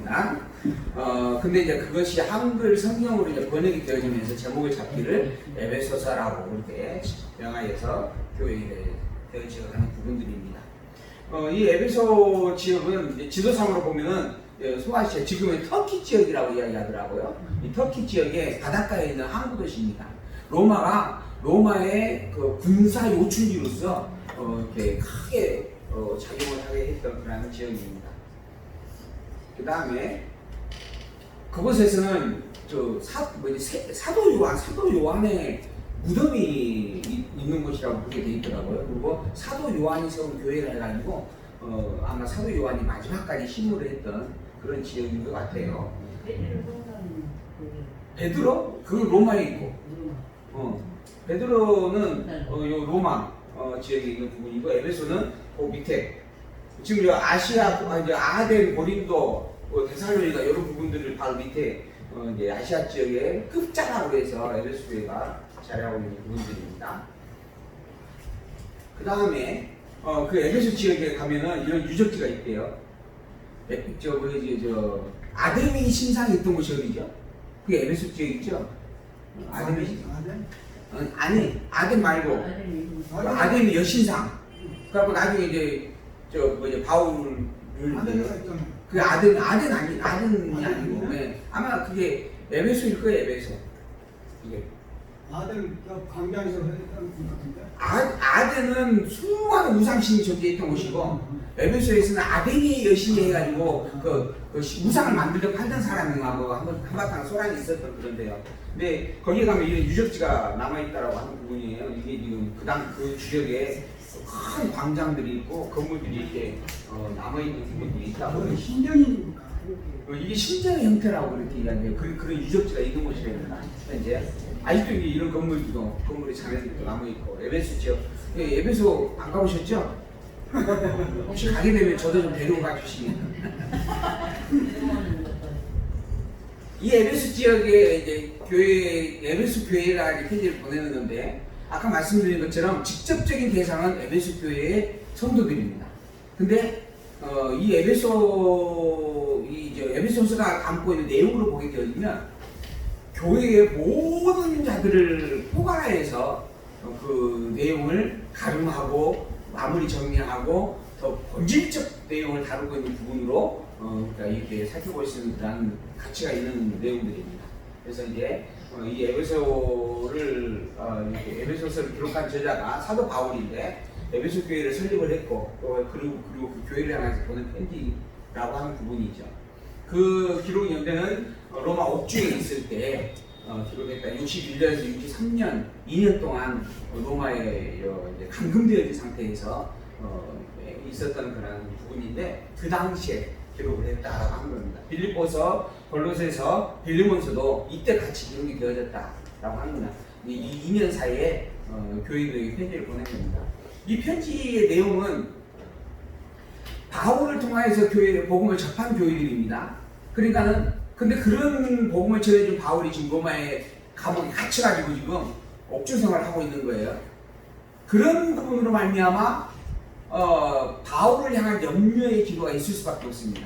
있습니다. 근데 이제 그것이 한글 성경으로 이제 번역이 되어지면서 제목을 잡기를 에베소서라고 그렇게 명하여서 교회에 되어지어 가는 부분들입니다. 이 에베소 지역은 이제 지도상으로 보면은 소아시아 지금은 터키 지역이라고 이야기하더라고요. 이 터키 지역의 바닷가에 있는 항구 도시입니다. 로마의 그 군사 요충지로서 이렇게 크게 작용을 하게 했던 그런 지역입니다. 그 다음에 그곳에서는 사도 요한의 무덤이 있는 곳이라고 그렇게 돼 있더라고요. 그리고 사도 요한이 세운 교회를 해가지고 아마 사도 요한이 마지막까지 힘으로 했던 그런 지역인 것 같아요. 베드로? 그 로마에 있고. 베드로는 요 로마 지역에 있는 부분이고, 에베소는 그 밑에 지금 아시아, 아덴, 고린도, 데살로니가 이런 부분들을 바로 밑에 이제 아시아 지역의 끝자락으로 해서 에베소 교회가 자리하고 있는 부분들입니다. 그 다음에 그 에베소 지역에 가면은 이런 유적지가 있대요. 아데미 신상이 있던 곳이 어디죠? 그게 에베소 지역이죠? 아데미 신상. 아니, 아덴 말고 아덴이 여신상. 그래갖고 나중에 이제 바울을 그 아덴이 아니고 아마 그게 에베소일 거예요. 에베소. 이게 아덴 광장에서 했던 분 같은데. 아덴은 수많은 우상신이 저기에 있던 곳이고, 에베소에서는 아덴이 여신이 해가지고 그 우상을 만들려고 하던 사람하고 한바탕 소란이 있었던 그런데요. 근데 거기에 가면 이런 유적지가 남아있다라고 하는 부분이에요. 이게 지금 그 지역에 큰 광장들이 있고 건물들이 이렇게 남아있는 부분들이 있다고. 신전이니까. 이게 신전의 형태라고 그렇게 이야기해요. 그런 유적지가 있는 곳이랍니다. 현재 아직도 이런 건물이 자네들도 남아있고. 에베소 지역, 에베소 안 가보셨죠? 혹시 가게 되면 저도 좀 데려가 주시면. 이 에베소 지역에 이제 에베소 교회가 이제 편지를 보내는데, 아까 말씀드린 것처럼 직접적인 대상은 에베소 교회의 성도들입니다. 근데 이 에베소서가 담고 있는 내용으로 보게 되어지면 교회의 모든 자들을 포괄해서 그 내용을 가름하고 마무리 정리하고 더 본질적 내용을 다루고 있는 부분으로 그러니까 이렇게 살펴볼 수 있는 그런 가치가 있는 내용들입니다. 그래서 이제 이 에베소서를 기록한 저자가 사도 바울인데, 에베소 교회를 설립을 했고 그리고 그 교회를 향해서 보낸 편지라고 하는 부분이죠. 그 기록 연대는 로마 옥중에 있을 때 기록했다. 61년에서 63년 2년 동안 로마에 이제 감금되어진 상태에서 있었던 그런 부분인데, 그 당시에 기록을 했다라고 하는 겁니다. 빌립보서, 골로새서, 빌리몬서도 이때 같이 기록이 되어졌다라고 합니다. 이 2년 사이에 교인들에게 편지를 보낸 겁니다. 이 편지의 내용은 바울을 통하여서 복음을 접한 교인들입니다. 근데 그런 복음을 전해준 바울이 지금 로마에 감옥에 갇혀가지고 지금 옥중 생활을 하고 있는 거예요. 그런 부분으로 말미암아 바울을 향한 염려의 기도가 있을 수밖에 없습니다.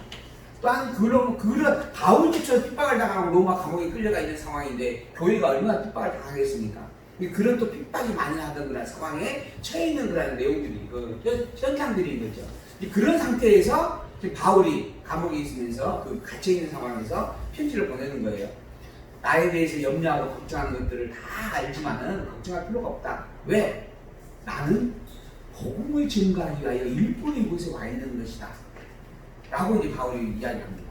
또한 그런 바울조차 핍박을 당하고 로마 감옥에 끌려가 있는 상황인데 교회가 얼마나 핍박을 당하겠습니까? 그런 또 핍박이 많이 하던 그런 상황에 처해 있는 그런 내용들이 현상들인 거죠. 그런 상태에서 바울이 감옥에 있으면서 갇혀 있는 상황에서 편지를 보내는 거예요. 나에 대해서 염려하고 걱정하는 것들을 다 알지만은 걱정할 필요가 없다. 왜? 나는 복음을 증거하기 위하여 일본의 이곳에 와 있는 것이다 라고 이제 바울이 이야기합니다.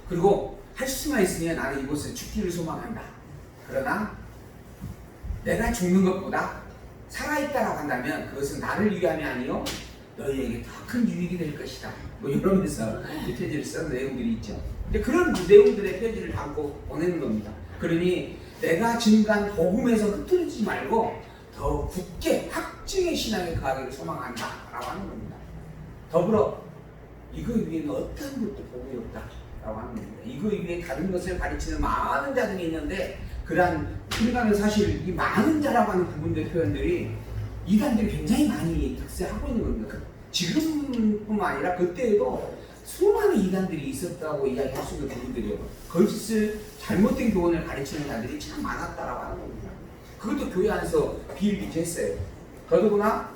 그리고 할 수만 있으면 나는 이곳에 죽기를 소망한다. 그러나 내가 죽는 것보다 살아있다라고 한다면 그것은 나를 위함이 아니요 너희에게 더 큰 유익이 될 것이다. 이러면서 이 편지를 쓴 내용들이 있죠. 근데 그런 내용들의 편지를 담고 보내는 겁니다. 그러니 내가 증거한 복음에서 흩어지지 말고 더 굳게 확증의 신앙에 거하기를 소망한다 라고 하는 겁니다. 더불어 이거 위에는 어떤 것도 복음이 없다 라고 하는 겁니다. 이거 위에 다른 것을 가르치는 많은 자들이 있는데, 그러니까 사실 이 많은 자라고 하는 부분들 표현들이 이단들이 굉장히 많이 득세하고 있는 겁니다. 지금뿐만 아니라 그때에도 수많은 이단들이 있었다고 이야기할 수 있는 부분들이에요. 거짓을 잘못된 교훈을 가르치는 자들이 참 많았다라고 하는 겁니다. 그것도 교회 안에서 비일비재했어요. 더더구나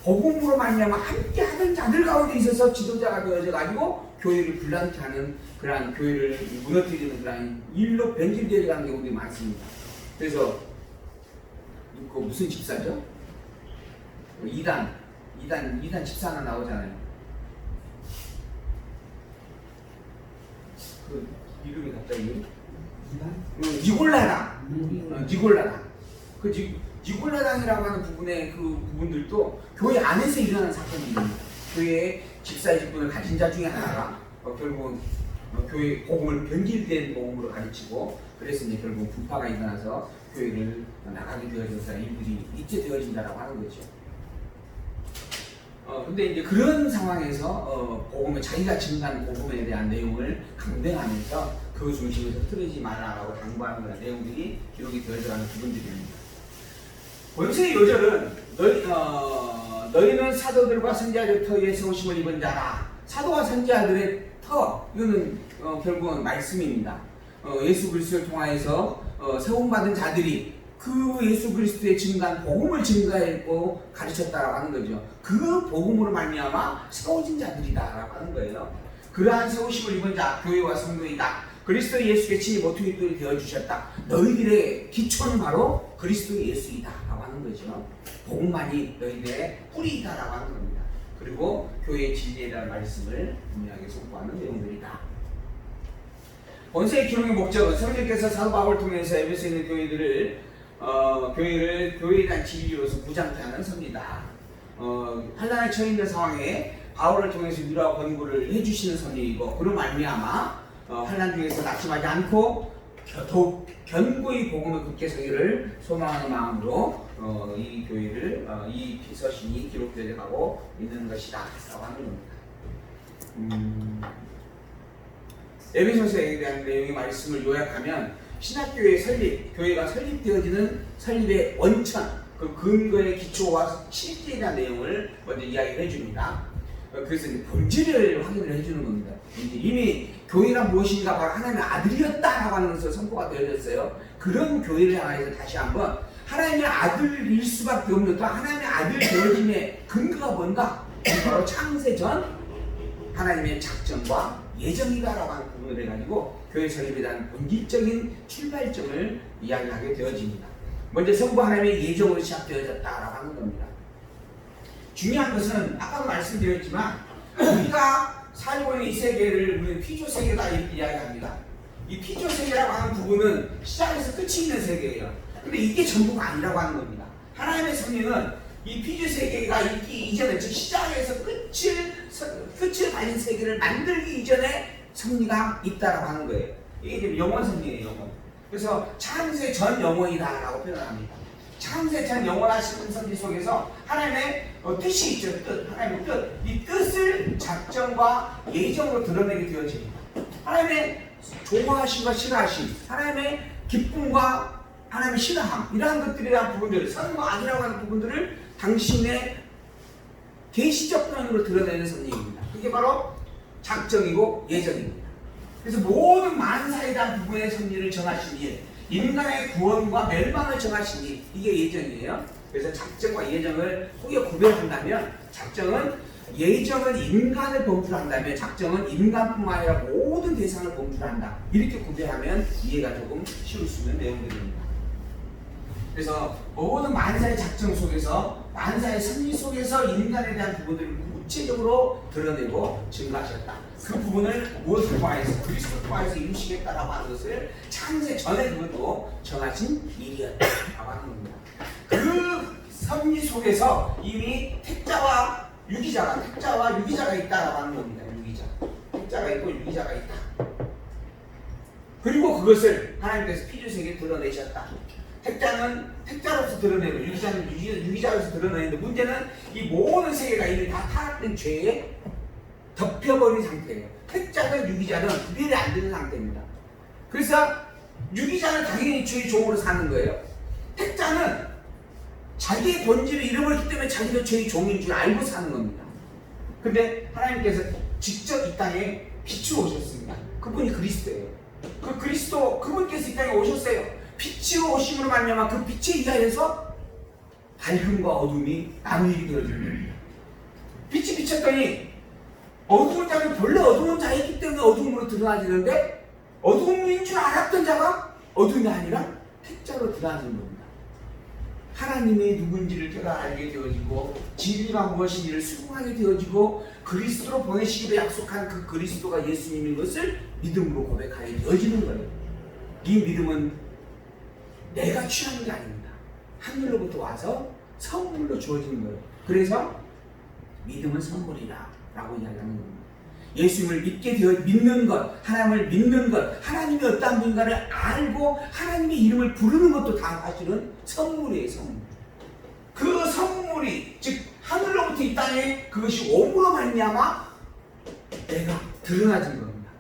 복음으로 말미암아 함께 하는 자들 가운데 있어서 지도자가 되어져 가지고 교회를 불란케 하는 그러한 교회를 무너뜨리는 그러한 일로 변질되어 가는 경우들이 많습니다. 그래서 그 무슨 집사죠? 이단 집사 하나 나오잖아요. 그 이름이 갑자기 니골라당. 그 니골라당이라고 하는 부분의 그 부분들도 교회 안에서 일어나는 사건입니다. 교회에 집사의 직분을 가진 자 중에 하나가 결국 교회 복음을 변질된 복음으로 가르치고 그래서 이제 결국 분파가 일어나서 교회를 나가게 되어져서 일들이 입제되어진다라고 하는 거죠. 근데 이제 그런 상황에서 복음을 자기가 증거한 복음에 대한 내용을 강변하면서 그 중심에서 흐트러지지 말라라고 당부하는 그런 내용들이 기록이 되어져가는 부분들입니다. 본세의 요절은 너희는 사도들과 선지자들 터에 세우심을 입은 자라. 사도와 선지자들의 터 이거는 결국은 말씀입니다. 예수 그리스도를 통하여서 세움받은 자들이 그 예수 그리스도의 증거한 복음을 증거했고 가르쳤다라고 하는 거죠. 그 복음으로 말미암아 세워진 자들이다라고 하는 거예요. 그러한 세우심을 입은 자 교회와 성도이다. 그리스도 예수의 친히 모퉁이돌이 되어주셨다. 너희들의 기초는 바로 그리스도 예수이다라고 하는 거죠. 복음만이 너희들의 뿌리이다라고 하는 겁니다. 그리고 교회의 진리에 대한 말씀을 분명하게 선포하는 내용들이다. 본세의 기록의 목적은 성령께서 사도 바울을 통해서 에베소에 있는 교회에 대한 진리로서 부장케 하는 섭니다. 환난에 처해 있는 상황에 바울을 통해서 위로와 권고를 해주시는 섭리이고 그로 말미암아 환난 중에서 낙심하지 않고 더욱 견고히 복음을 굳게 서기를 소망하는 마음으로 이 교회를 이 서신이 기록되어 가고 있는 것이다 라고 하는 겁니다. 에베소서에 대한 내용의 말씀을 요약하면 신학교의 설립, 교회가 설립되어지는 설립의 원천, 그 근거의 기초와 실제에 대한 내용을 먼저 이야기를 해줍니다. 그래서 이제 본질을 확인을 해주는 겁니다. 이미 교회란 무엇인가 바로 하나님의 아들이었다라고 하는 것을 선포가 되어졌어요. 그런 교회를 향해서 다시 한번 하나님의 아들일 수밖에 없는 또 하나님의 아들 되어짐의 근거가 뭔가? 바로 창세 전 하나님의 작정과 예정이다라고 하는 부분을 해가지고 교회 설립에 대한 본질적인 출발점을 이야기하게 되어집니다. 먼저 성부 하나님의 예정으로 시작되어졌다라고 하는 겁니다. 중요한 것은 아까 말씀드렸지만 우리가 살고 있는 이 세계를 우리는 피조 세계다 이렇게 이야기합니다. 이 피조 세계라고 하는 부분은 시작에서 끝이 있는 세계예요. 근데 이게 전부가 아니라고 하는 겁니다. 하나님의 섭리는 이 피조 세계가 있기 이전에 즉 시작에서 끝을 가진 세계를 만들기 이전에 섭리가 있다라고 하는 거예요. 이게 지금 영원 섭리예요. 영원. 그래서 창세 전 영원이다라고 표현합니다. 창세 전 영원하신 섭리 속에서 하나님의 뜻이 있죠. 뜻, 하나님의 뜻. 이 뜻을 작정과 예정으로 드러내게 되어집니다. 하나님의 좋아하심과 싫어하심, 하나님의 기쁨과 하나님의 싫어함, 이러한 것들에 대한 부분들, 선과 악이라고 하는 부분들을 당신의 계시적 표현으로 드러내는 섭리입니다. 그게 바로 작정이고 예정입니다. 그래서 모든 만사에 대한 부분의 섭리를 정하신 일, 인간의 구원과 멸망을 정하신 일, 이게 예정이에요. 그래서 작정과 예정을 속여 구별한다면 예정은 인간을 범주한다면 작정은 인간뿐만 아니라 모든 대상을 범주한다. 이렇게 구별하면 이해가 조금 쉬울 수 있는 내용들입니다. 그래서 모든 만사의 작정 속에서 만사의 섭리 속에서 인간에 대한 부분들을 구체적으로 드러내고 증거하셨다. 그 부분을 무엇을 통하여서 그리스도를 통하여서 이루시겠다라고 하는 것을 창세 전에 그것도 정하신 일이었다라고 하는 겁니다. 그 섭리 속에서 이미 택자와 유기자가 있다라고 하는 겁니다. 택자가 있고 유기자가 있다. 그리고 그것을 하나님께서 피조세계에 드러내셨다. 택자는 택자로서 드러내고 유기자는 유기자로서 드러내는데 문제는 이 모든 세계가 이미 다 타락된 죄에 덮여버린 상태예요. 택자든 유기자든 구별이 안 되는 상태입니다. 그래서 유기자는 당연히 죄의 종으로 사는 거예요. 택자는 자기의 본질을 잃어버렸기 때문에 자기도 죄의 종인 줄 알고 사는 겁니다. 근데 하나님께서 직접 이 땅에 빛으로 오셨습니다. 그분이 그리스도예요. 그 그리스도 그분께서 이 땅에 오셨어요. 빛으로 오심으로 말미암아 그 빛에 의하여서 밝음과 어둠이 나누게 되어진 겁니다. 빛이 비쳤더니 어두운 자는 본래 어두운 자이기 때문에 어둠으로 드러나지는데 어둠인 줄 알았던 자가 어둠이 아니라 택자로 드러나는 겁니다. 하나님이 누군지를 깨달아 알게 되어지고 진리가 무엇인지를 수긍하게 되어지고 그리스도로 보내시기로 약속한 그 그리스도가 예수님인 것을 믿음으로 고백하게 되어지는 거예요. 이 믿음은 내가 취하는 게 아닙니다. 하늘로부터 와서 선물로 주어지는 거예요. 그래서 믿음은 선물이다 라고 이야기하는 겁니다. 예수님을 믿는 것, 하나님을 믿는 것, 하나님이 어떤 분인가를 알고 하나님의 이름을 부르는 것도 다 사실은 선물이에요. 선물. 그 선물이 즉 하늘로부터 이 땅에 그것이 옴으로 말미암아 내가 드러나진 겁니다.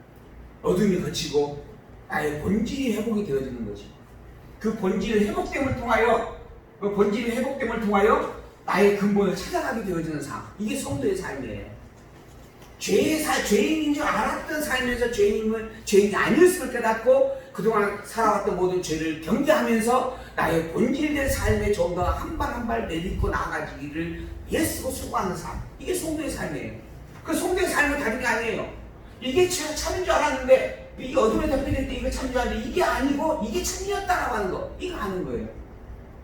어둠이 거치고 나의 본질이 회복이 되어지는 거죠. 그 본질의 회복됨을 통하여 나의 근본을 찾아가게 되어지는 삶. 이게 성도의 삶이에요. 죄인인 줄 알았던 삶에서 죄인이 아니었음을 깨닫고 그동안 살아왔던 모든 죄를 경계하면서 나의 본질된 삶에 좀 더 한 발 한 발 내딛고 나아가기를 애쓰고 수고하는 삶. 이게 성도의 삶이에요. 그 성도의 삶을 가진 게 아니에요. 이게 참인 줄 알았는데 이게 어둠에 덮여질 때 이거 참인 줄 알았는데 이게 아니고 이게 참이었다라고 하는 거. 이거 아는 거예요.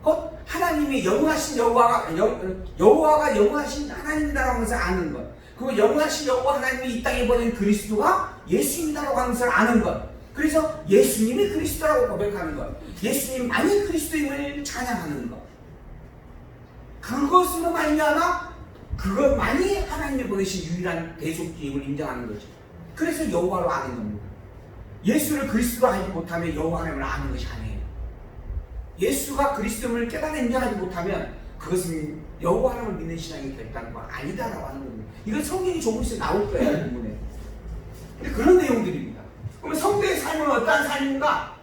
곧 하나님이 영원하신 여호와가 영원하신 하나님이라고 하면서 아는 것. 그 영원하신 여호와 하나님이 이 땅에 보낸 그리스도가 예수님이라고 하는 것을 아는 것. 그래서 예수님이 그리스도라고 고백하는 것. 예수님만이 그리스도임을 찬양하는 것. 그것으로 말미암아 그것만이 하나님이 보내신 유일한 대속주임을 인정하는 거죠. 그래서 여호와로 아는 겁니다. 예수를 그리스도로 알지 못하면 여호와 하나님을 아는 것이 아니에요. 예수가 그리스도임을 깨달아 인정하지 못하면 그것은 여호와 하나님을 믿는 신앙이 결단과 아니다라고 하는 겁니다. 이건 성경이 조금씩 나올 거예요. 부분에. 근데 그런 내용들입니다. 그러면 성도의 삶은 어떠한 삶인가?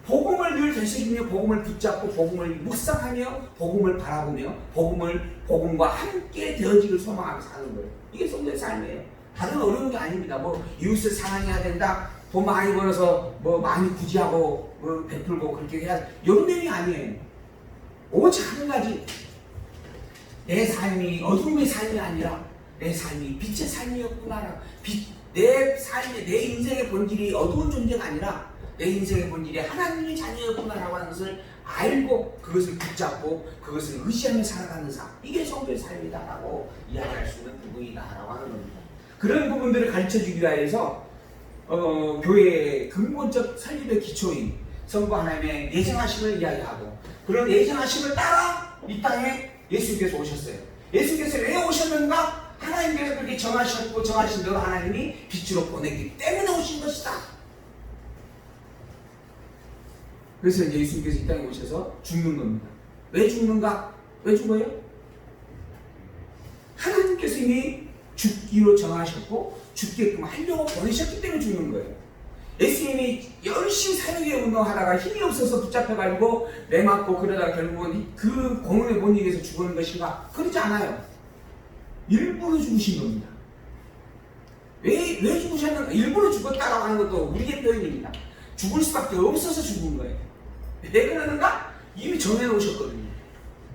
복음을 늘 되새기며 복음을 붙잡고 복음을 묵상하며 복음을 바라보며 복음과 함께 되어지길 소망하며 사는 거예요. 이게 성도의 삶이에요. 다른 어려운 게 아닙니다. 뭐 이웃을 사랑해야 된다. 돈 많이 벌어서 뭐 많이 구제하고 뭐 베풀고 그렇게 해야 이런 내용이 아니에요. 오직 한 가지. 내 삶이 어둠의 삶이 아니라 내 삶이 빛의 삶이었구나. 내 삶의 내 인생의 본질이 어두운 존재가 아니라 내 인생의 본질이 하나님의 자녀였구나라고 하는 것을 알고 그것을 붙잡고 그것을 의지하며 살아가는 삶. 이게 성도의 삶이다라고 이야기할 수 있는 부분이다라고 하는 겁니다. 그런 부분들을 가르쳐주기 위해서 교회의 근본적 설립의 기초인 성부 하나님의 예정하심을 이야기하고 그런 예정하심을 따라 이 땅에 예수님께서 오셨어요. 예수님께서 왜 오셨는가? 하나님께서 그렇게 정하셨고 정하신 대로 하나님이 빛으로 보내기 때문에 오신 것이다. 그래서 이제 예수님께서 이 땅에 오셔서 죽는 겁니다. 왜 죽는가? 왜 죽어요? 하나님께서 이미 죽기로 정하셨고 죽게끔 하려고 보내셨기 때문에 죽는 거예요. 예수님이 열심히 사역의 운동하다가 힘이 없어서 붙잡혀가지고 매맞고 그러다가 결국은 그 공을 못 이겨서 죽는 것인가? 그러지 않아요. 일부러 죽으신 겁니다. 왜 죽으셨는가? 일부러 죽었다라고 하는 것도 우리의 표현입니다. 죽을 수밖에 없어서 죽은 거예요. 왜 그러는가? 이미 정해놓으셨거든요.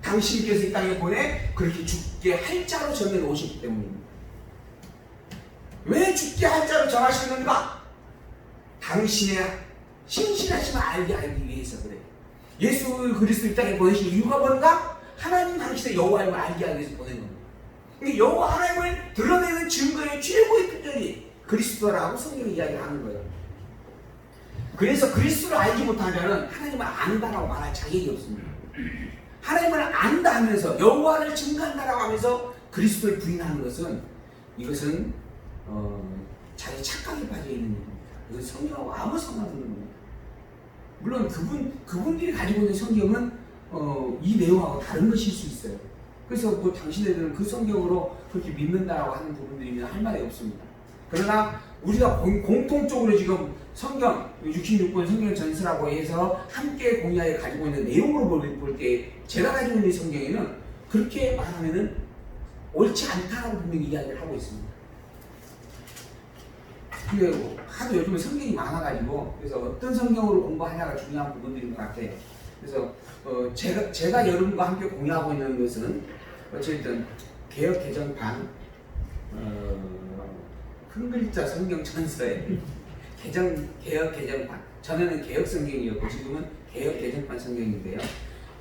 당신께서 이 땅에 보내 그렇게 죽게 할 자로 정해놓으셨기 때문입니다. 왜 죽게 할 자로 정하셨는가? 당신의 신실하심을 알기 위해서 그래요. 예수 그리스도 이 땅에 보내신 이유가 뭔가? 하나님 당신의 여호와임을 알게 하기 위해서 보낸 겁니다. 그러니까 여호와 하나님을 드러내는 증거의 최고의 표현이 그리스도라고 성경이 이야기를 하는 거예요. 그래서 그리스도를 알지 못하면 하나님을 안다라고 말할 자격이 없습니다. 하나님을 안다 하면서 여호와를 증거한다라고 하면서 그리스도를 부인하는 것은 이것은 자기 착각에 빠져 있는 일입니다. 이건 성경하고 아무 상관없는 겁니다. 물론 그분들이 가지고 있는 성경은 이 내용하고 다른 것일 수 있어요. 그래서 뭐 당신네들은 그 성경으로 그렇게 믿는다라고 하는 부분들이면 할 말이 없습니다. 그러나 우리가 공통적으로 지금 성경 66권 성경 전서라고 해서 함께 공유하여 가지고 있는 내용으로 볼 때 제가 가지고 있는 성경에는 그렇게 말하면은 옳지 않다라고 분명히 이야기를 하고 있습니다. 근데 하도 요즘에 성경이 많아가지고 그래서 어떤 성경으로 공부하냐가 중요한 부분들인 것 같아요. 그래서 제가 여러분과 함께 공유하고 있는 것은 어쨌든 개역 개정판 큰 글자 성경 전서에 개역 개정판, 전에는 개역 성경이었고 지금은 개역 개정판 성경인데요.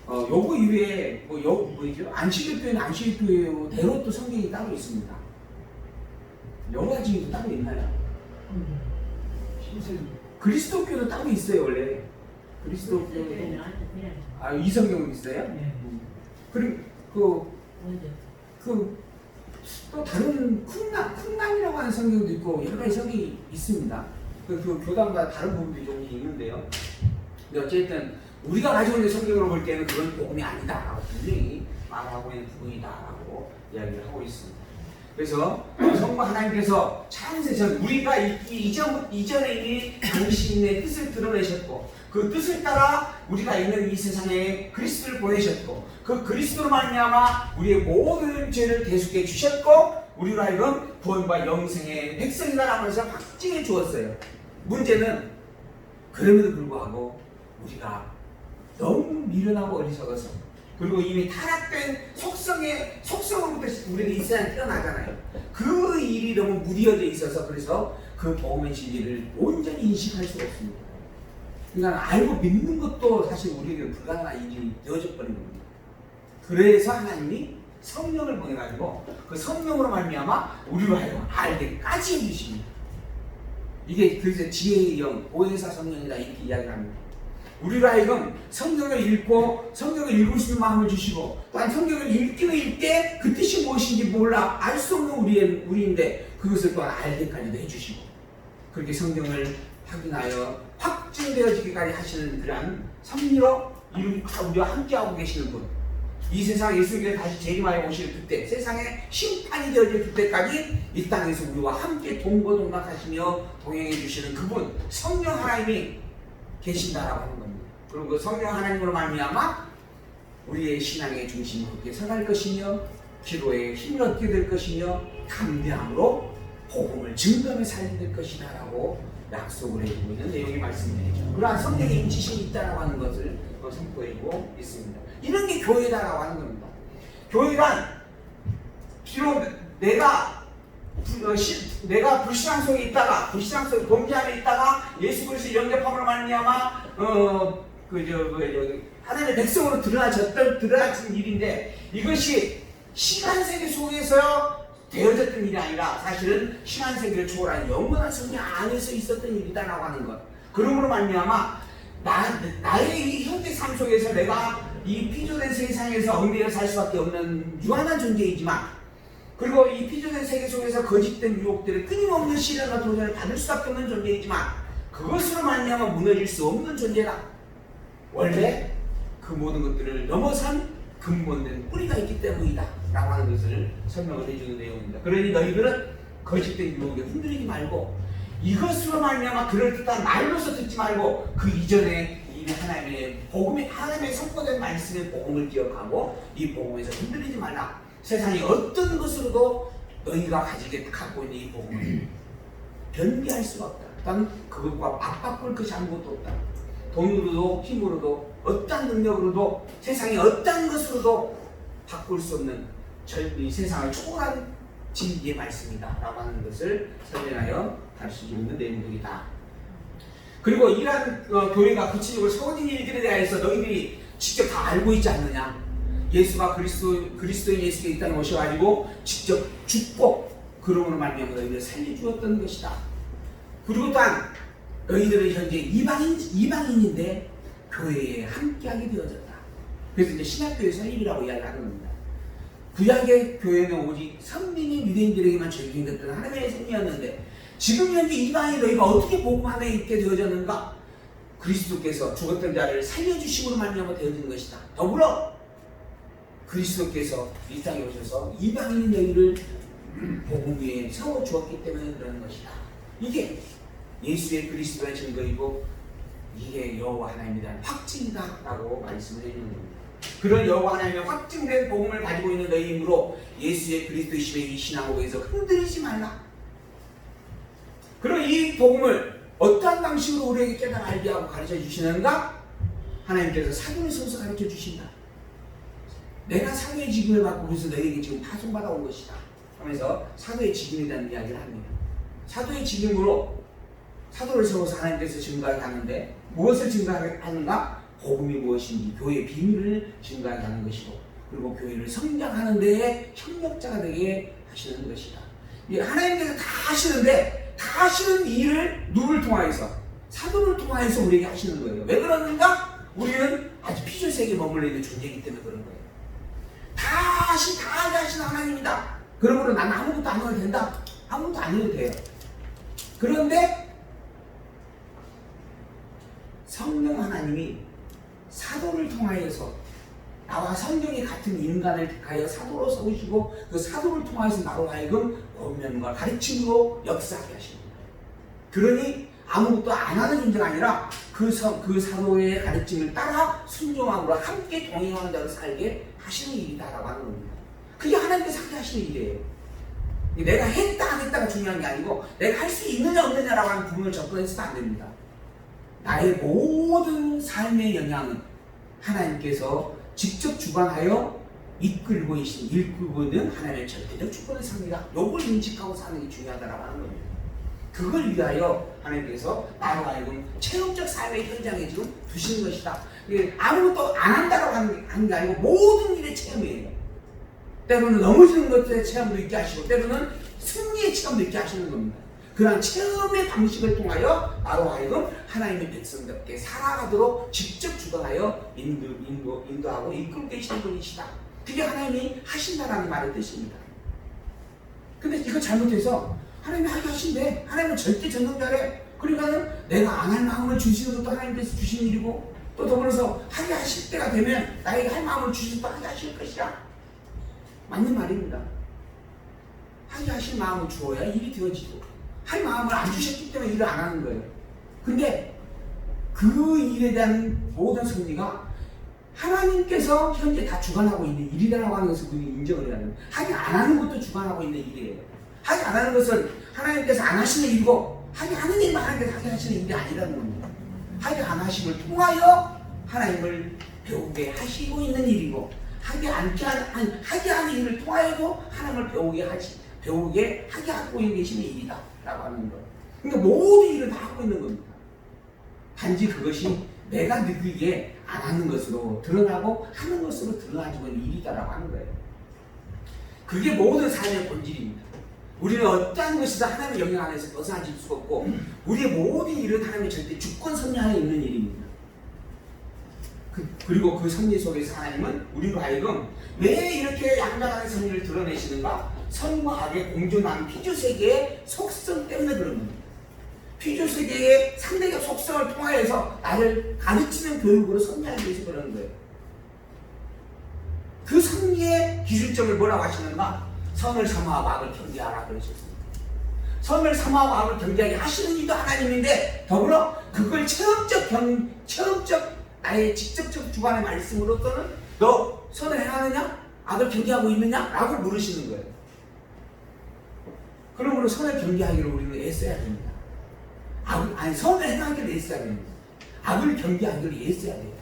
요거 이외에 뭐죠? 안식일교회는 안식일교회대로 또 성경이 따로 있습니다. 여러 가지도 따로 있나요? 그리스도교도 따로 있어요 원래. 그리스도교도 이 성경은 있어요? 네. 그리고 또 다른 쿵남이라고 하는 성경도 있고 여러 가지 성경이 있습니다. 그 교단마다 다른 부분들이 좀 있는데요. 근데 어쨌든 우리가 가지고 있는 성경으로 볼 때는 그건 복음이 아니다라고 분명히 말하고 있는 부분이다라고 이야기를 하고 있습니다. 그래서 성부 하나님께서 창세전 우리가 이전에 이미 당신의 뜻을 드러내셨고 그 뜻을 따라 우리가 있는 이 세상에 그리스도를 보내셨고 그 그리스도로 말미암아 우리의 모든 죄를 대속해 주셨고 우리로 하여금 구원과 영생의 백성이라고 하면서 확증해 주었어요. 문제는 그럼에도 불구하고 우리가 너무 미련하고 어리석어서 그리고 이미 타락된 속성으로부터 우리는 이 세상에 태어나잖아요. 그 일이 너무 무디어져 있어서 그래서 그 복음의 진리를 온전히 인식할 수가 없습니다. 그러니까 알고 믿는 것도 사실 우리에게 불가능한 일이 되어져 버린 겁니다. 그래서 하나님이 성령을 보내가지고 그 성령으로 말미암아 우리로 하여금 알게까지 해주십니다. 이게 그래서 지혜의 영, 보혜사 성령이다 이렇게 이야기를 합니다. 우리로 하여금 성경을 읽고 성경을 읽을 수 있는 마음을 주시고 또한 성경을 읽기는 읽되 그 뜻이 무엇인지 몰라 알 수 없는 우리인데 그것을 또한 알게까지도 해주시고 그렇게 성경을 확인하여 확증되어지기까지 하시는 그러한 섭리로 우리와 함께하고 계시는 분, 이 세상 예수님께서 다시 재림하여 오실 그때 세상에 심판이 되어질 그때까지 이 땅에서 우리와 함께 동거동락하시며 동행해 주시는 그분 성령 하나님이 계신다라고 하는 겁니다. 그리고 그 성령 하나님으로 말미암아 우리의 신앙의 중심이 그렇게 서갈 것이며 기도에 힘을 얻게 될 것이며 담대함으로 복음을 증거하며 살게 될 것이다라고 약속을 해주고 있는 내용의 말씀이죠. 그러한 성령의 인치심이 있다라고 하는 것을 선포해주고 있습니다. 이런 게 교회다라고 하는 겁니다. 교회란 비록 내가 불신앙 속에 있다가 불신앙 속에 범죄함에 있다가 예수 그리스도의 영접함으로 말미암아 하나님의 백성으로 드러나진 일인데 이것이 시간세계 속에서 되어졌던 일이 아니라 사실은 시간세계를 초월한 영원한 성령 안에서 있었던 일이다라고 하는 것. 그러므로 말미암아 나의 이 현재 삶 속에서 내가 이 피조된 세상에서 얽매여 살 수밖에 없는 유한한 존재이지만 그리고 이 피조된 세계 속에서 거짓된 유혹들의 끊임없는 시련과 도전을 받을 수밖에 없는 존재이지만 그것으로 말미암아 무너질 수 없는 존재다. 원래 그 모든 것들을 넘어선 근본된 뿌리가 있기 때문이다 라고 하는 것을 설명을 해주는 내용입니다. 그러니 너희들은 거짓된 유혹에 흔들리지 말고 이것으로 말미암아 그럴듯한 말로서 듣지 말고 그 이전에 이미 하나님의 선포된 말씀의 복음을 기억하고 이 복음에서 흔들리지 말라. 세상이 어떤 것으로도 너희가 갖고 있는 이 복음을 변비할 수가 없다. 일단 그것과 맞바꿀 것이 아무것도 없다. 돈으로도 힘으로도 어떠한 능력으로도 세상의 어떠한 것으로도 바꿀 수 없는 이 세상을 초월한 진리의 말씀이다 라고 하는 것을 설명하여 가르치고 있는 내용들이다. 그리고 이러한 교회가 구체적으로 세워진 일들에 대해서 너희들이 직접 다 알고 있지 않느냐. 예수가 그리스도인 예수가 이 땅에 오셔가지고 직접 죽고 그러므로 말미암아 너희들을 살려주었던 것이다. 그리고 또한 너희들은 현재 이방인인데 교회에 함께하게 되어졌다. 그래서 이제 신약교회 설립이라고 이야기하는 겁니다. 구약의 교회는 오직 선민인 유대인들에게만 적용됐던 하나님의 섭리였는데 지금 현재 이방인 너희가 어떻게 복음 안에 있게 되어졌는가? 그리스도께서 죽었던 자를 살려주심으로 말미암아 되어진 것이다. 더불어 그리스도께서 이 땅에 오셔서 이방인 너희를 복음 위에 세워주었기 때문에 그러는 것이다. 이게 예수의 그리스도의 증거이고 이게 여호와 하나님에 대한 확증이다 라고 말씀을 해주는 겁니다. 그런 여호와 하나님의 확증된 복음을 가지고 있는 너희이므로 예수의 그리스도이심의 이 신앙으로 해서 흔들리지 말라. 그럼 이 복음을 어떠한 방식으로 우리에게 깨달아 알게 하고 가르쳐 주시는가? 하나님께서 사도를 써서 가르쳐 주신다. 내가 사도의 직분을 받고 그래서 너에게 지금 파송받아 온 것이다 하면서 사도의 직분에 대한 이야기를 합니다. 사도의 직분으로 사도를 세워서 하나님께서 증거하게 하는데 무엇을 증거하게 하는가? 복음이 무엇인지 교회의 비밀을 증거하게 하는 것이고 그리고 교회를 성장하는 데에 협력자가 되게 하시는 것이다. 하나님께서 다 하시는데 다 하시는 일을 누구를 통하여서? 사도를 통하여서 우리에게 하시는 거예요. 왜 그러는가? 우리는 아주 피조세계에 머물러 있는 존재이기 때문에 그런 거예요. 다 하신 하나님이다. 그러므로 나는 아무것도 안 해도 된다. 아무것도 안 해도 돼요. 그런데 성령 하나님이 사도를 통하여서 나와 성경이 같은 인간을 택하여 사도로 세우시고 그 사도를 통하여서 나로 하여금 권면과 가르침으로 역사하게 하십니다. 그러니 아무것도 안 하는 존재가 아니라 그 사도의 가르침을 따라 순종함으로 함께 동행하는 자로 살게 하시는 일이다라고 하는 겁니다. 그게 하나님께서 하게 하시는 일이에요. 내가 했다 안 했다가 중요한 게 아니고 내가 할 수 있느냐 없느냐라고 하는 부분을 접근해서는 안 됩니다. 나의 모든 삶의 영향은 하나님께서 직접 주관하여 이끌고 있는 하나님의 절대적 주권의 삶이다. 이걸 인식하고 사는 게 중요하다라고 하는 겁니다. 그걸 위하여 하나님께서 나로 하여금 체험적 삶의 현장에 지금 두시는 것이다. 아무것도 안 한다라고 하는 게 아니고 모든 일의 체험이에요. 때로는 넘어지는 것들의 체험도 있게 하시고 때로는 승리의 체험도 있게 하시는 겁니다. 그러한 체험의 방식을 통하여 나로 하여금 하나님의 백성답게 살아가도록 직접 주관하여 인도하고 이끌고 계시는 분이시다. 그게 하나님이 하신다라는 말의 뜻입니다. 근데 이거 잘못해서 하나님이 하게 하신대. 하나님은 절대 전능자래. 그러니까는 내가 안 할 마음을 주시는 것도 하나님께서 주신 일이고 또 더불어서 하게 하실 때가 되면 나에게 할 마음을 주셔서 또 하게 하실 것이다. 맞는 말입니다. 하게 하실 마음을 주어야 일이 되어지고 할 마음을 안 주셨기 때문에 일을 안 하는 거예요. 근데 그 일에 대한 모든 승리가 하나님께서 현재 다 주관하고 있는 일이라고 하는 것을 우리가 인정을 해야 합니다. 하게 안 하는 것도 주관하고 있는 일이에요. 하게 안 하는 것은 하나님께서 안 하시는 일이고 하게 하는 일만 하나님께서 하게 하시는 일이 아니라는 겁니다. 하게 안 하심을 통하여 하나님을 배우게 하시고 있는 일이고 하게 하는 일을 통하여도 하나님을 배우게 하게 하고 계시는 일이다 라고 하는 거예요. 그러니까 모든 일을 다 하고 있는 겁니다. 단지 그것이 내가 느끼기에 안 하는 것으로 드러나고 하는 것으로 드러나지고 있는 일이다라고 하는 거예요. 그게 모든 삶의 본질입니다. 우리는 어떠한 것이든 하나님의 영향 안에서 벗어나질 수가 없고 우리의 모든 일은 하나님의 절대 주권 섭리 안에 있는 일입니다. 그리고 그 섭리 속에서 하나님은 우리로 하여금 왜 이렇게 양자간의 섭리를 드러내시는가? 선과 악의 공존하는 피조세계의 속성 때문에 그런 겁니다. 피조세계의 상대적 속성을 통하여서 나를 가르치는 교육으로 섭리하기 위해서 그러는 거예요. 그 섭리의 기준점을 뭐라고 하시는가? 선을 사모하고 악을 경계하라 그러셨습니다. 선을 사모하고 악을 경계하게 하시는 이도 하나님인데 더불어 그걸 체험적 나의 직접적 주관의 말씀으로서는 너 선을 행하느냐? 악을 경계하고 있느냐? 라고 물으시는 거예요. 그러므로 선을 경계하기를 우리는 애써야 됩니다. 선을 행하기를 애써야 됩니다. 악을 경계하기를 애써야 돼요.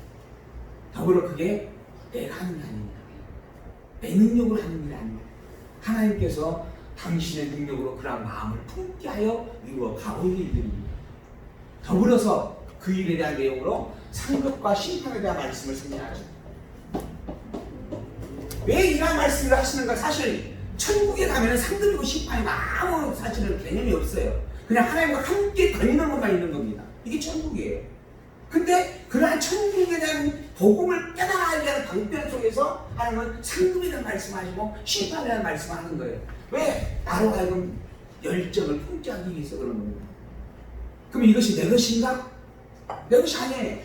더불어 그게 내가 하는 게 아닙니다. 내 능력으로 하는 일이 아닙니다. 하나님께서 당신의 능력으로 그런 마음을 품게 하여 이루어 가고 있는 일들입니다. 더불어서 그 일에 대한 내용으로 상급과 심판에 대한 말씀을 설명하죠. 왜 이런 말씀을 하시는가? 사실 천국에 가면 상급이고 심판이 아무 사실은 개념이 없어요. 그냥 하나님과 함께 걷는 것만 있는 겁니다. 이게 천국이에요. 근데 그러한 천국에 대한 복음을 깨달아야 하는 방편 속에서 하나님은 상급에 대한 말씀하시고 심판에 대한 말씀을 하는 거예요. 왜? 나로 하여금 열정을 품게 하기 위해서 그런 겁니다. 그럼 이것이 내 것인가? 내 것이 아니에요.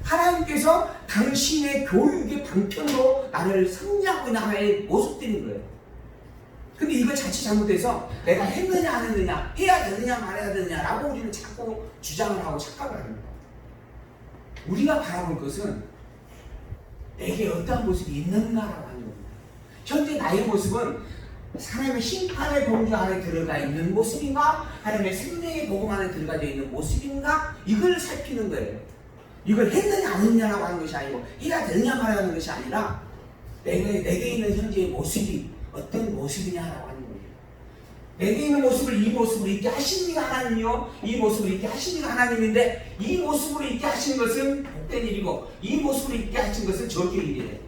하나님께서 당신의 교육의 방편으로 나를 승리하고 있는 하나의 모습들인 거예요. 근데 이걸 자칫 잘못해서 내가 했느냐 안 했느냐, 해야 되느냐 말해야 되느냐 라고 우리는 자꾸 주장을 하고 착각을 합니다. 우리가 바라볼 것은 내게 어떠한 모습이 있는가라고 하는 겁니다. 현재 나의 모습은 하나님의 심판의 범주 안에 들어가 있는 모습인가? 하나님의 생명의 복음 안에 들어가져 있는 모습인가? 이걸 살피는 거예요. 이걸 했느냐 안 했냐라고 하는 것이 아니고 해야 되느냐 말하는 것이 아니라 내게 있는 현재의 모습이 어떤 모습이냐라고 하는 거예요. 내게 있는 모습을 이 모습으로 있게 하십니까 하나님이요? 이 모습으로 있게 하십니까 하나님인데 이 모습으로 있게 하신 것은 복된 일이고 이 모습으로 있게 하신 것은 저주의 일이에요.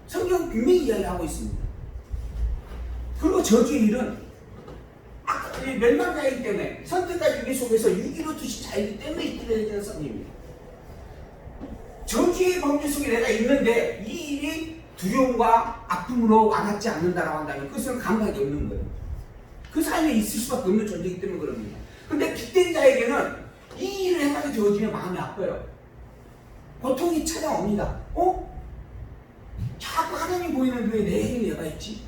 성경 분명히 이야기하고 있습니다. 그리고 저주의 일은 멸망자이기 때문에 선택과 유기 속에서 유기로 두신 자이기 때문에 있게 되는 성립입니다. 저주의 범주 속에 내가 있는데 이 일이 두려움과 아픔으로 와닿지 않는다라고 한다면 그것은 감각이 없는 거예요. 그 삶에 있을 수밖에 없는 존재이기 때문에 그럽니다. 근데 기댄 자에게는 이 일을 행하게 되어지면 마음이 아파요. 고통이 찾아옵니다. 자꾸 하나님 보이는 교회에 내 행위 내가 있지?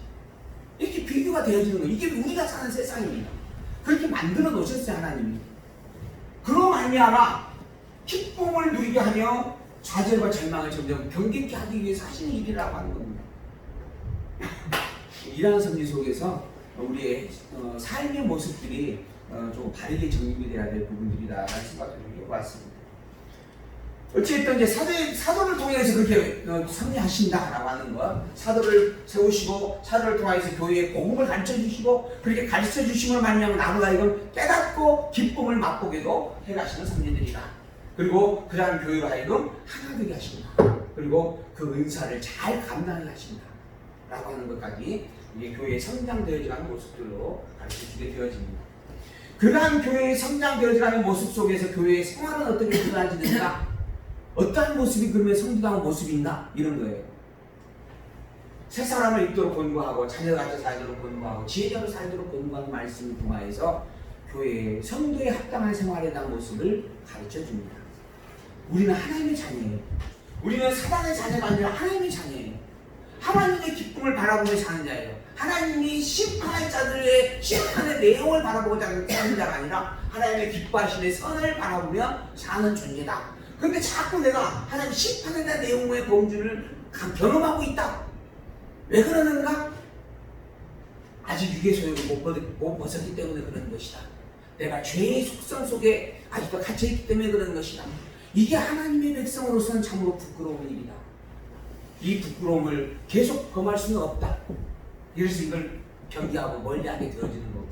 이렇게 비교가 되어지는 거예요. 이게 우리가 사는 세상입니다. 그렇게 만들어 놓으셨어요 하나님이. 그로 말미암아 기쁨을 누리게 하며 좌절과 절망을 점점 경계케 하기 위해서 하시는 일이라고 하는 겁니다. 이러한 섭리 속에서 우리의 삶의 모습들이 좀 바르게 정립이 돼야 될 부분들이다라는 생각을 해봤습니다. 어찌됐든 이제 사도를 통해서 그렇게 섭리하신다라고 하는 것, 사도를 세우시고 사도를 통해서 교회의 복음을 가르쳐 주시고 그렇게 가르쳐 주심을 말미암아 나로 하여금 깨닫고 기쁨을 맛보게도 해가시는 섭리들이다. 그리고 그러한 교회로 하여금 하나 되게 하신다. 그리고 그 은사를 잘 감당하게 하신다. 라고 하는 것까지 이게 교회의 성장되어지는 모습들로 가르쳐주게 되어집니다. 그러한 교회의 성장되어지는 모습 속에서 교회의 생활은 어떻게 드러나지는가? 어떠한 모습이 그러면 성장한 모습인가? 이런 거예요. 새 사람을 입도록 권고하고 자녀같이 살도록 권고하고 지혜자로 살도록 권고하는 말씀을 통하여서 교회의 성도에 합당한 생활에 대한 모습을 가르쳐줍니다. 우리는 하나님의 자녀예요. 우리는 사단의 자녀가 아니라 하나님의 자녀예요. 하나님의 기쁨을 바라보며 사는 자예요. 하나님이 심판할 자들의 심판의 내용을 바라보고자 하는 자가 아니라 하나님의 기뻐하시는 선을 바라보며 사는 존재다. 그런데 자꾸 내가 하나님 심판에 대한 내용의 범주를 경험하고 있다. 왜 그러는가? 아직 유괴 소욕을 못 벗었기 때문에 그러는 것이다. 내가 죄의 속성 속에 아직도 갇혀있기 때문에 그러는 것이다. 이게 하나님의 백성으로서는 참으로 부끄러운 일이다. 이 부끄러움을 계속 범할 수는 없다. 그래서 이걸 경계하고 멀리하게 되어지는 거고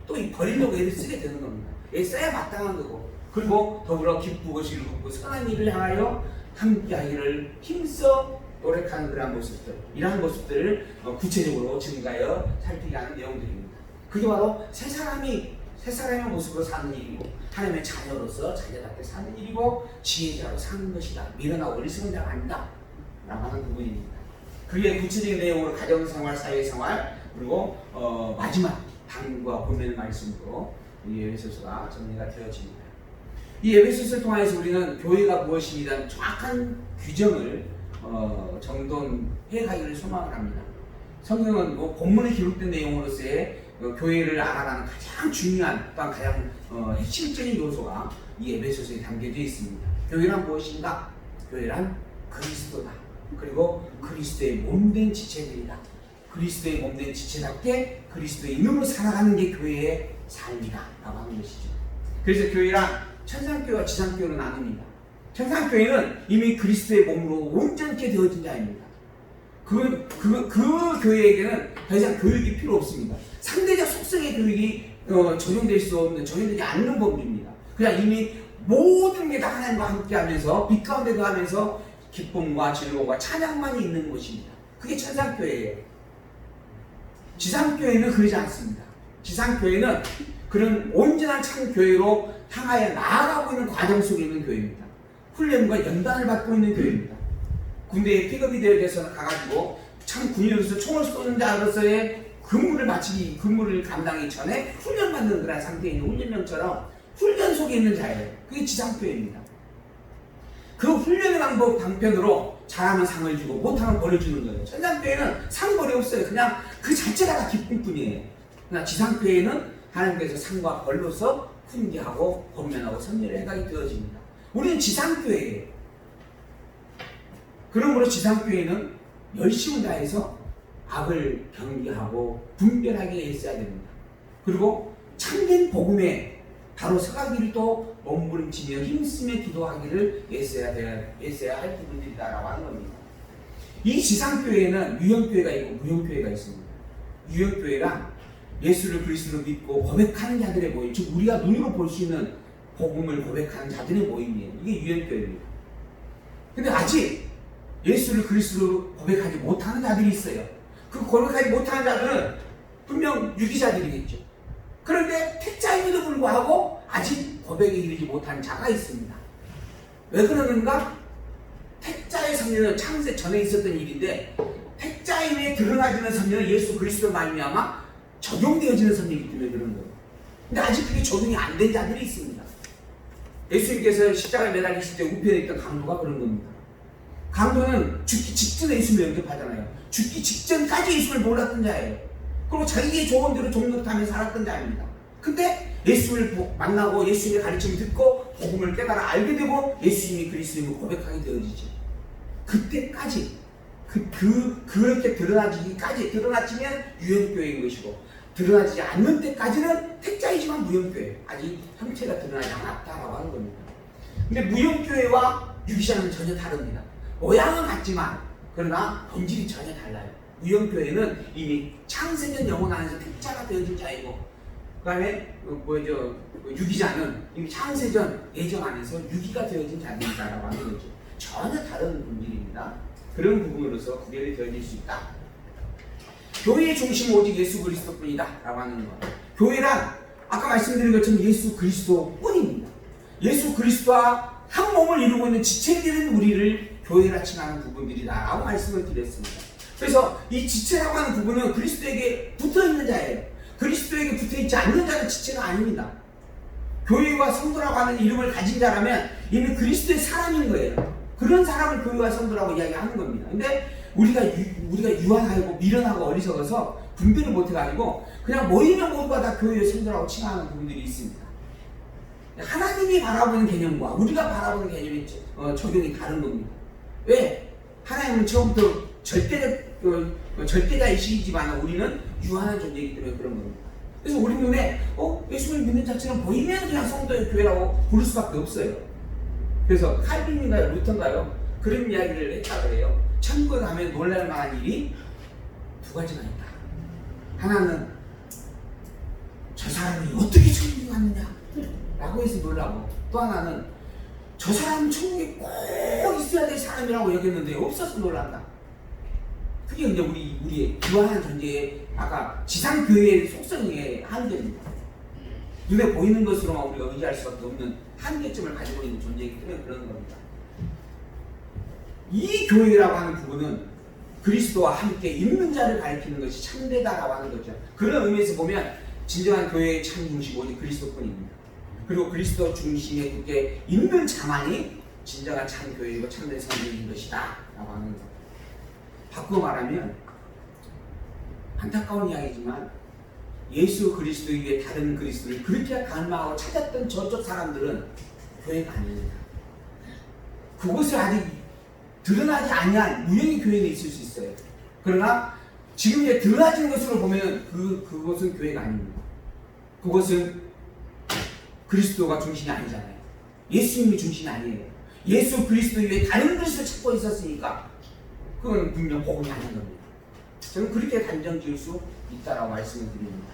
또 이 버리려고 애를 쓰게 되는 겁니다. 애 써야 마땅한 거고 그리고 더불어 기쁘고 즐겁고 선한 일을 향하여 함께하기를 힘써 노력하는 그러한 모습들, 이러한 모습들을 구체적으로 증가하여 살피게 하는 내용들입니다. 그게 바로 새 사람의 모습으로 사는 일이고 하나님의 자녀로서 자녀답게 사는 일이고 지혜자로 사는 것이다. 미련하고 어리석은 자가 아니다 라고 하는 부분입니다. 그게 구체적인 내용으로 가정생활, 사회생활 그리고 마지막 당부와 본문의 말씀으로 이 에베소서가 정리가 되어집니다. 이 에베소서를 통해서 우리는 교회가 무엇인지에 대한 정확한 규정을 정돈해 가기를 소망을 합니다. 성경은 본문에 기록된 내용으로서의 교회를 알아가는 가장 중요한 또한 가장 핵심적인 요소가 이 에베소서에 담겨져 있습니다. 교회란 무엇인가? 교회란 그리스도다. 그리고 그리스도의 몸된 지체들이다. 그리스도의 몸된 지체답게 그리스도의 이름으로 살아가는 게 교회의 삶이다 라고 하는 것이죠. 그래서 교회란 천상교회와 지상교회로 나눕니다. 천상교회는 이미 그리스도의 몸으로 온전케 되어진 자입니다. 그 교회에게는 더 이상 교육이 필요 없습니다. 상대적 속성의 교육이 적용되지 않는 법입니다. 그냥 이미 모든 게 다 하나님과 함께 하면서 빛 가운데 거하면서 기쁨과 즐거움과 찬양만이 있는 것입니다. 그게 천상교회예요. 지상교회는 그러지 않습니다. 지상교회는 그런 온전한 참 교회로 향하여 나아가고 있는 과정 속에 있는 교회입니다. 훈련과 연단을 받고 있는 교회입니다. 군대에 픽업이 되어서 가가지고 참 군인으로서 총을 쏘는 자로서의 근무를 감당하기 전에 훈련받는 그런 상태에 있는 훈련병처럼 훈련 속에 있는 자예요. 그게 지상교회입니다. 그 훈련의 방편으로 잘하면 상을 주고 못하면 벌을 주는 거예요. 천상교회는 상 벌이 없어요. 그냥 그 자체가 다 기쁨뿐이에요. 그러나 지상교회는 하나님께서 상과 벌로서 훈계하고 권면하고 섭리를 해가게 되어집니다. 우리는 지상교회예요. 그러므로 지상교회는 열심을 다해서 악을 경계하고 분별하게 애써야 됩니다. 그리고 참된 복음에 바로 서가기를 또 몸부림치며 힘쓰며 기도하기를 애써야 할 부분들이다라고 하는 겁니다. 이 지상교회에는 유형교회가 있고 무형교회가 있습니다. 유형교회란 예수를 그리스도로 믿고 고백하는 자들의 모임, 즉 우리가 눈으로 볼 수 있는 복음을 고백하는 자들의 모임이에요. 이게 유형교회입니다. 근데 아직 예수를 그리스도로 고백하지 못하는 자들이 있어요. 그 고백하지 못하는 자들은 분명 유기자들이겠죠. 그런데 택자임에도 불구하고 아직 고백에 이르지 못한 자가 있습니다. 왜 그러는가? 택자의 선녀는 창세 전에 있었던 일인데 택자임에 드러나지는 선녀는 예수 그리스도 말미암아 적용되어지는 선녀이기 때문에 그런 거예요. 근데 아직 그게 적용이 안 된 자들이 있습니다. 예수님께서 십자가에 매달리실 때 우편에 있던 강도가 그런 겁니다. 강도는 죽기 직전에 예수를 영접하잖아요. 죽기 직전까지 예수를 몰랐던 자예요. 그리고 자기의 조언대로 종노릇하며 살았던 자입니다. 근데 예수를 만나고 예수님의 가르침을 듣고 복음을 깨달아 알게 되고 예수님이 그리스도임을 고백하게 되어지죠. 그때까지 그렇게 드러나지면 유형교회인 것이고 드러나지 않는 때까지는 택자이지만 무형교회, 아직 형체가 드러나지 않았다라고 하는 겁니다. 근데 무형교회와 유기자는 전혀 다릅니다. 모양은 같지만 그러나 본질이 전혀 달라요. 무형교회는 이미 창세전 영혼 안에서 택자가 되어진 자이고 그 다음에 유기자는 이미 창세전 예정 안에서 유기가 되어진 자입니다라고 하는 거죠. 전혀 다른 본질입니다. 그런 부분으로서 구별이 되어질 수 있다. 교회의 중심은 오직 예수 그리스도뿐이다 라고 하는 것. 교회란 아까 말씀드린 것처럼 예수 그리스도뿐입니다. 예수 그리스도와 한 몸을 이루고 있는 지체되는 우리를 교회라 칭하는 부분들이다 라고 말씀을 드렸습니다. 그래서 이 지체라고 하는 부분은 그리스도에게 붙어있는 자예요. 그리스도에게 붙어있지 않는 자는 지체가 아닙니다. 교회와 성도라고 하는 이름을 가진 자라면 이미 그리스도의 사람인 거예요. 그런 사람을 교회와 성도라고 이야기하는 겁니다. 근데 우리가 유한하고 미련하고 어리석어서 분별을 못해가지고 그냥 모이면 모두가 다 교회의 성도라고 칭하는 부분들이 있습니다. 하나님이 바라보는 개념과 우리가 바라보는 개념이 적용이 다른 겁니다. 왜? 하나님은 처음부터 절대자이시지만 우리는 유한한 존재이기 때문에 그런 겁니다. 그래서 우리 눈에 예수를 믿는 자체는 보이면 그냥 성도의 교회라고 부를 수밖에 없어요. 그래서 칼빈인가요? 루터인가요? 그런 이야기를 했다 그래요. 천국에 가면 놀랄 만한 일이 두 가지가 있다. 하나는 저 사람이 어떻게 천국에 갔느냐 라고 해서 놀라고, 또 하나는 저 사람은 천국에 꼭 있어야 될 사람이라고 여겼는데 없어서 놀란다. 그게 이제 우리의 유한한 존재의 아까 지상교회의 속성의 한계입니다. 눈에 보이는 것으로만 우리가 의지할 수밖에 없는 한계점을 가지고 있는 존재이기 때문에 그런 겁니다. 이 교회라고 하는 부분은 그리스도와 함께 있는 자를 가리키는 것이 참되다라고 하는 거죠. 그런 의미에서 보면 진정한 교회의 참 중심 오직 그리스도뿐입니다. 그리고 그리스도 중심에 굳게 있는 자만이 진정한 참 교회이고 참된 성도인 것이다 라고 하는 것. 바꾸어 말하면 안타까운 이야기지만 예수 그리스도 이외에 다른 그리스도를 그렇게 갈망하고 찾았던 저쪽 사람들은 교회가 아닙니다. 그것을 아직 드러나지 아니한 무형의 교회는 있을 수 있어요. 그러나 지금 이제 드러나지는 것으로 보면 그것은 교회가 아닙니다. 그것은 그리스도가 중심이 아니잖아요. 예수님이 중심이 아니에요. 예수 그리스도 이외에 다른 그리스도를 찾고 있었으니까 그건 분명 복음이 아닌 겁니다. 저는 그렇게 단정 지을 수 있다라고 말씀을 드립니다.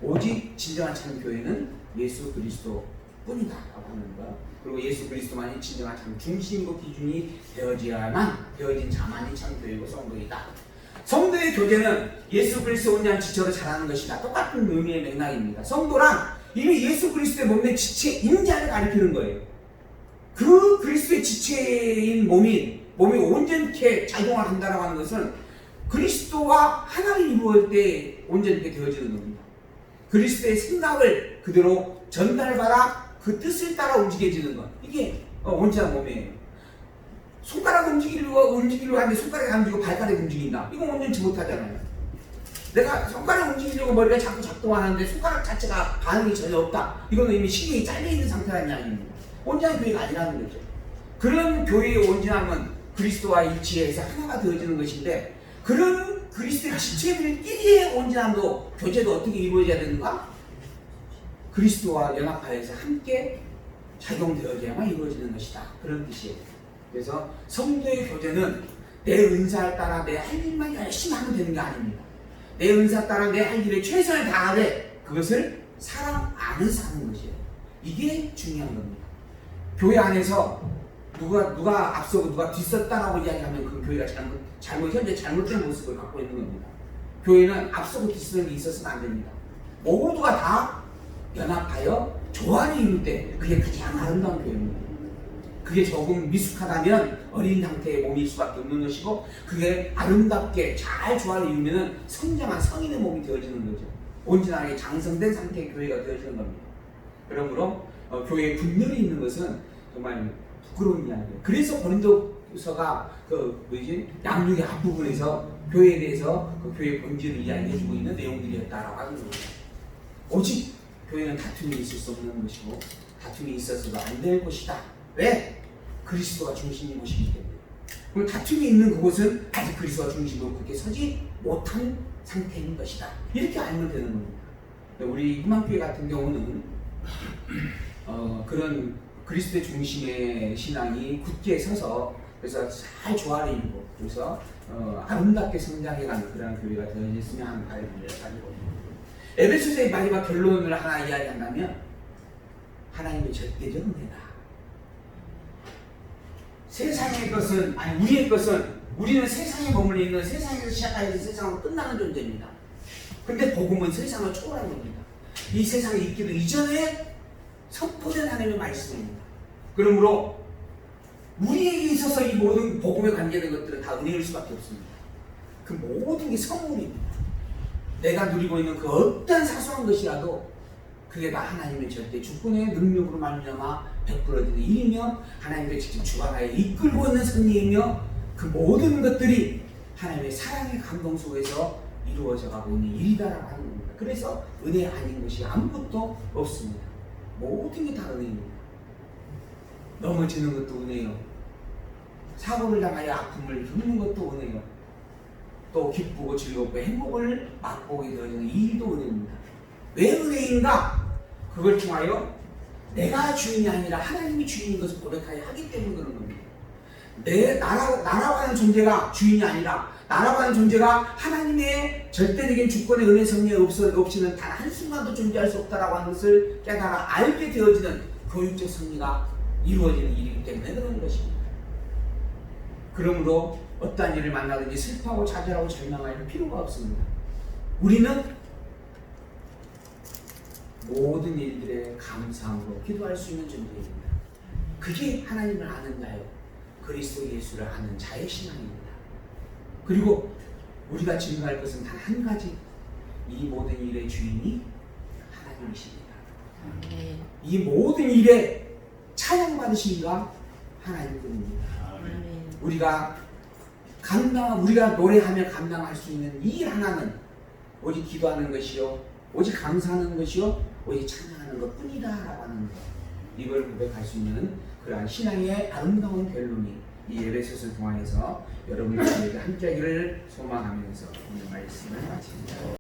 오직 진정한 참 교회는 예수 그리스도 뿐이다 라고 하는 것. 그리고 예수 그리스도만이 진정한 참 중심이고 기준이 되어진 자만이 참 교회고 성도이다. 성도의 교제는 예수 그리스도 온전한 지체로 자라는 것이다. 똑같은 의미의 맥락입니다. 성도란 이미 예수 그리스도의 몸의 지체인 자를 가리키는 거예요. 그 그리스도의 지체인 몸이 온전케 작용을 한다고 하는 것은 그리스도와 하나를 이루어질 때 온전케 되어지는 겁니다. 그리스도의 생각을 그대로 전달받아 그 뜻을 따라 움직여지는 것. 이게 온전한 몸이에요. 손가락 움직이려고 하는데 손가락이 안 움직이고 발가락이 움직인다. 이건 온전치 못하잖아요. 내가 손가락 움직이려고 머리가 자꾸 작동하는데 손가락 자체가 반응이 전혀 없다. 이거는 이미 신경이 잘려있는 상태라는 이야기입니다. 온전한 교회가 아니라는 거죠. 그런 교회의 온전함은 그리스도와 일치해서 하나가 되어지는 것인데 그런 그리스도의 지체들끼리의 온전함도 교제도 어떻게 이루어져야 되는가? 그리스도와 연합하여서 함께 작용되어야만 이루어지는 것이다. 그런 뜻이에요. 그래서 성도의 교제는 내 은사에 따라 내 할 일만 열심히 하면 되는 게 아닙니다. 내 은사 따라 내 할 일에 최선을 다하되 그것을 사랑 안에서 하는 것이에요. 이게 중요한 겁니다. 교회 안에서 누가 앞서고 누가 뒤섰다라고 이야기하면 그 교회가 현재 잘못된 모습을 갖고 있는 겁니다. 교회는 앞서고 뒤서는 게 있어서는 안 됩니다. 모두가 다 연합하여 조화를 이룰 때 그게 가장 아름다운 교회입니다. 그게 조금 미숙하다면 어린 상태의 몸일 수밖에 없는 것이고, 그게 아름답게 잘 조화를 이루면 성장한 성인의 몸이 되어지는 거죠. 온전하게 장성된 상태의 교회가 되어지는 겁니다. 그러므로 교회에 분열이 있는 것은 정말 부끄러운 이야기예요. 그래서 고린도서가 양육의 앞부분에서 교회에 대해서 그 교회의 본질을 이야기해주고 있는 내용들이었다라고 하는 겁니다. 오직 교회는 다툼이 있을 수 없는 것이고 다툼이 있어서도 안 될 것이다. 왜? 그리스도가 중심인 곳이기 때문에. 그럼 다툼이 있는 그곳은 아직 그리스도가 중심으로 그렇게 서지 못한 상태인 것이다. 이렇게 알면 되는 겁니다. 우리 희망교회 같은 경우는 그런 그리스도의 중심의 신앙이 굳게 서서 그래서 잘 조화를 이루고 그래서 아름답게 성장해가는 그런 교회가 되어졌으면 하는 바람을 가지고 에베소서의 마지막 결론을 하나 이야기한다면 하나님의 절대적 은혜다. 세상의 것은 우리의 것은 우리는 세상에 머물러 있는 세상에서 시작하여서 세상으로 끝나는 존재입니다. 근데 복음은 세상을 초월한 겁니다. 이 세상에 있기도 이전에 선포된 하나님의 말씀입니다. 그러므로 우리에게 있어서 이 모든 복음에 관계된 것들은 다 은혜일 수밖에 없습니다. 그 모든 게 선물입니다. 내가 누리고 있는 그 어떤 사소한 것이라도 그게 다 하나님의 절대 주권의 능력으로 말미암아 베풀어지는 일이며 하나님의 직접 주관하여 이끌고 있는 섭리이며 그 모든 것들이 하나님의 사랑의 감동 속에서 이루어져 가고 있는 일이다라고 하는 겁니다. 그래서 은혜 아닌 것이 아무것도 없습니다. 모든 게 다 은혜입니다. 넘어지는 것도 은혜요. 사고를 당하여 아픔을 겪는 것도 은혜요. 또 기쁘고 즐겁고 행복을 맛보게 되어지는 이 일도 은혜입니다. 왜 은혜인가? 그걸 통하여 내가 주인이 아니라 하나님이 주인인 것을 고백하여 하기 때문에 그런 겁니다. 나라고 하는 존재가 주인이 아니라 나라고 하는 존재가 하나님의 절대적인 주권의 은혜 섭리에 없이는 단 한순간도 존재할 수 없다라고 하는 것을 깨달아 알게 되어지는 교육적 섭리가 이루어지는 일이기 때문에 그런 것입니다. 그러므로 어떠한 일을 만나든지 슬퍼하고 좌절하고 절망할 필요가 없습니다. 우리는 모든 일들에 감사함으로 기도할 수 있는 존재입니다. 그게 하나님을 아는 자요, 그리스도 예수를 아는 자의 신앙입니다. 그리고 우리가 증거할 것은 단 한 가지, 이 모든 일의 주인이 하나님이십니다. 이 모든 일에 찬양받으신 이가 하나님뿐입니다. 우리가 노래하며 감당할 수 있는 이 일 하나는 오직 기도하는 것이요, 오직 감사하는 것이요, 오직 찬양하는 것 뿐이다라고 하는 것, 이걸 고백할 수 있는 그러한 신앙의 아름다운 결론이 이 에베소서를 통하여서 여러분들에게 함께하기를 소망하면서 오늘 말씀을 마칩니다.